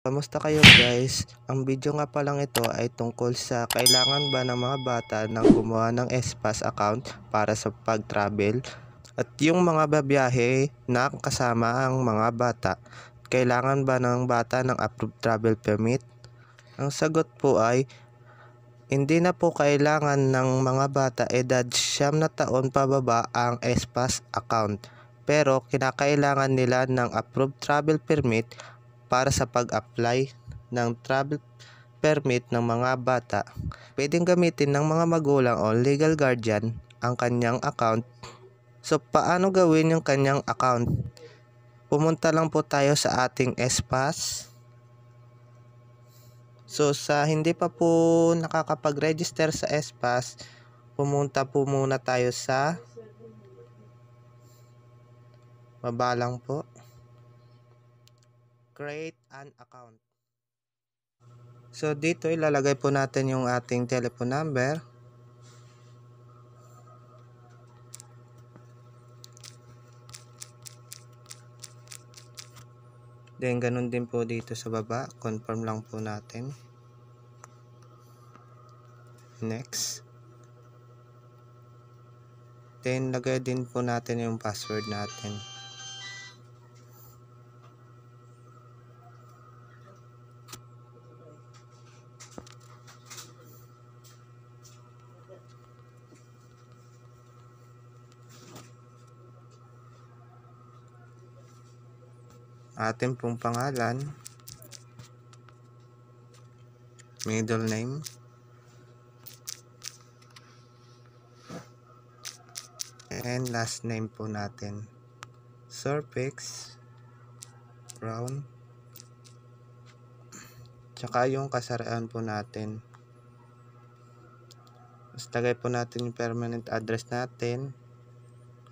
Kamusta kayo guys? Ang video nga palang ito ay tungkol sa kailangan ba ng mga bata ng gumawa ng SPAS account para sa pag-travel at yung mga babiyahe na kasama ang mga bata. Kailangan ba ng bata ng approved travel permit? Ang sagot po ay hindi na po kailangan ng mga bata edad 9 na taon pababa ang SPAS account, pero kinakailangan nila ng approved travel permit para sa pag-apply ng travel permit ng mga bata. Pwedeng gamitin ng mga magulang o legal guardian ang kanyang account. So paano gawin yung kanyang account? Pumunta lang po tayo sa ating SPAS. So sa hindi pa po nakakapag-register sa SPAS, pumunta po muna tayo sa baba lang po. Create an account. So dito ilalagay po natin yung ating telephone number. Then ganun din po dito sa baba, confirm lang po natin. Next. Then lagay din po natin yung password natin. Ating pong pangalan, middle name, and last name po natin. Suffix, brown, tsaka yung kasarian po natin. Tapos lagay po natin yung permanent address natin,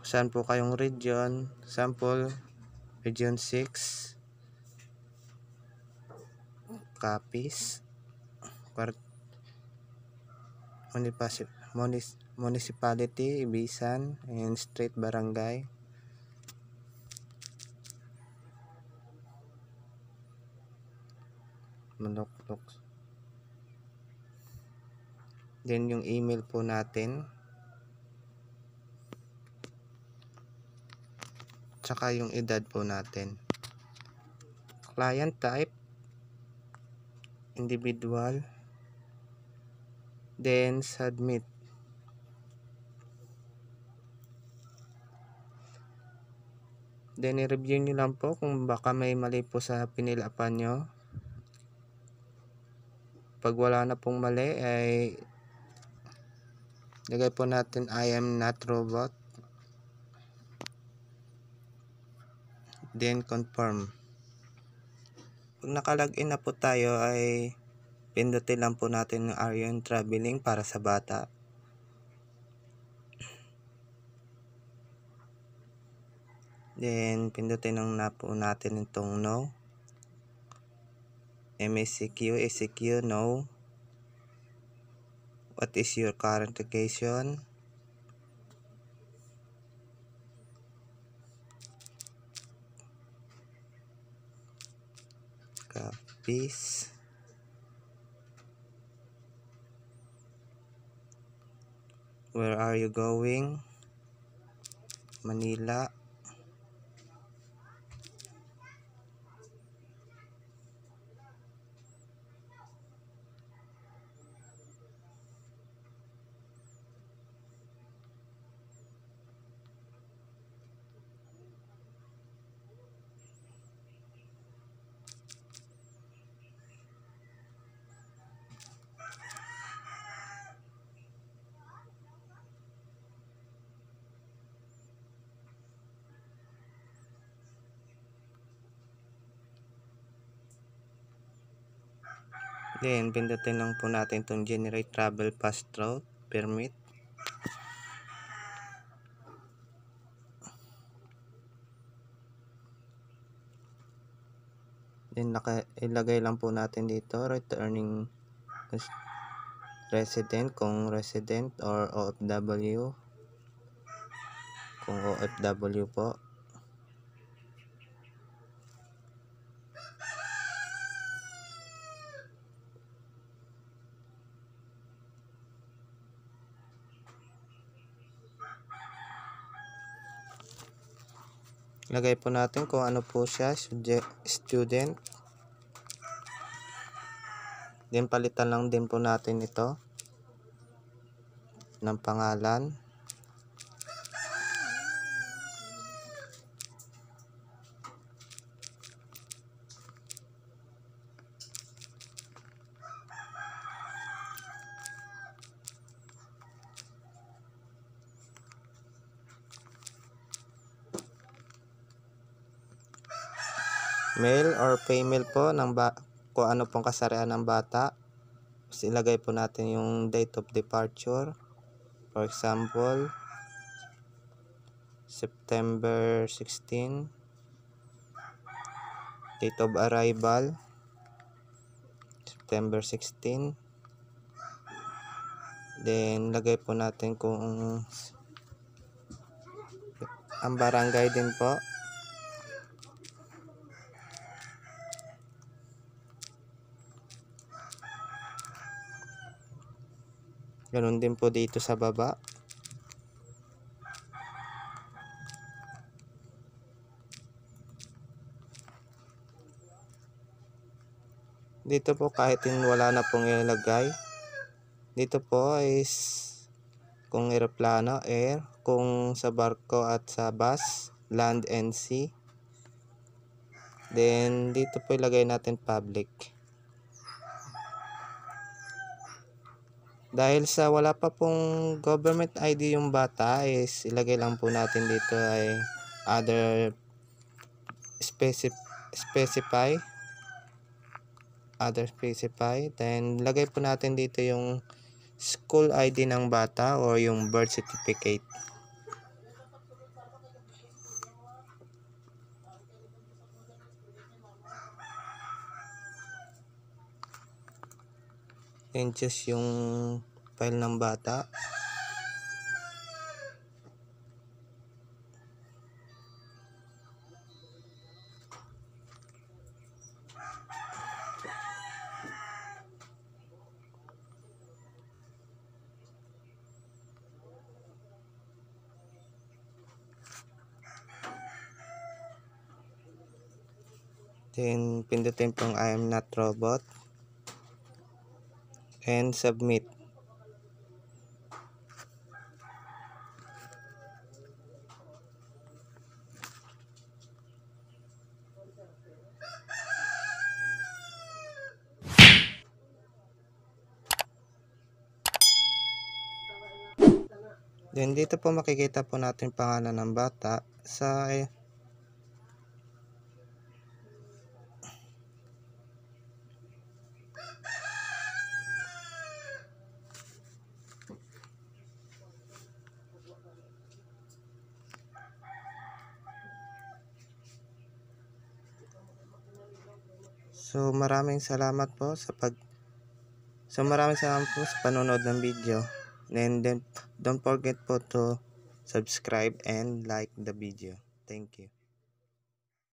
kung saan po kayong region, sample, region 6, copies, municipality, Ibisan, and street, barangay. Maluklok. Then yung email po natin, tsaka yung edad po natin. Client type, individual, then submit. Then i-review nyo lang po kung baka may mali po sa pinilapan nyo. Pag wala na pong mali ay lagay po natin I am not robot, then confirm. Pag nakalagin na po tayo ay pindutin lang po natin yung Are you traveling para sa bata. Then pindutin lang na po natin itong no. MSCQ, SCQ, no. What is your current location? Copies. Where are you going? Manila. Then pindutin lang po natin itong generate travel pass route permit. Then ilagay lang po natin dito returning resident kung resident, or OFW kung OFW po. Lagay po natin kung ano po siya, student. Then palitan lang din po natin ito ng pangalan. Male or female po ng kung ano pong kasarian ng bata. Tapos ilagay po natin yung date of departure. For example, September 16. Date of arrival, September 16. Then lagay po natin kung ang barangay din po. Ganun din po dito sa baba. Dito po kahit wala na pong ilagay. Dito po is kung eroplano, air. Kung sa barko at sa bus, land and sea. Then dito po ilagay natin public. Dahil sa wala pa pong government ID yung bata, is ilagay lang po natin dito ay other specify. Then lagay po natin dito yung school ID ng bata or yung birth certificate. Then choose yung file ng bata. Then pindutin pong I am not robot. And submit. Then dito po makikita po natin pangalan ng bata sa maraming salamat po sa panonood ng video. And then don't forget po to subscribe and like the video. Thank you.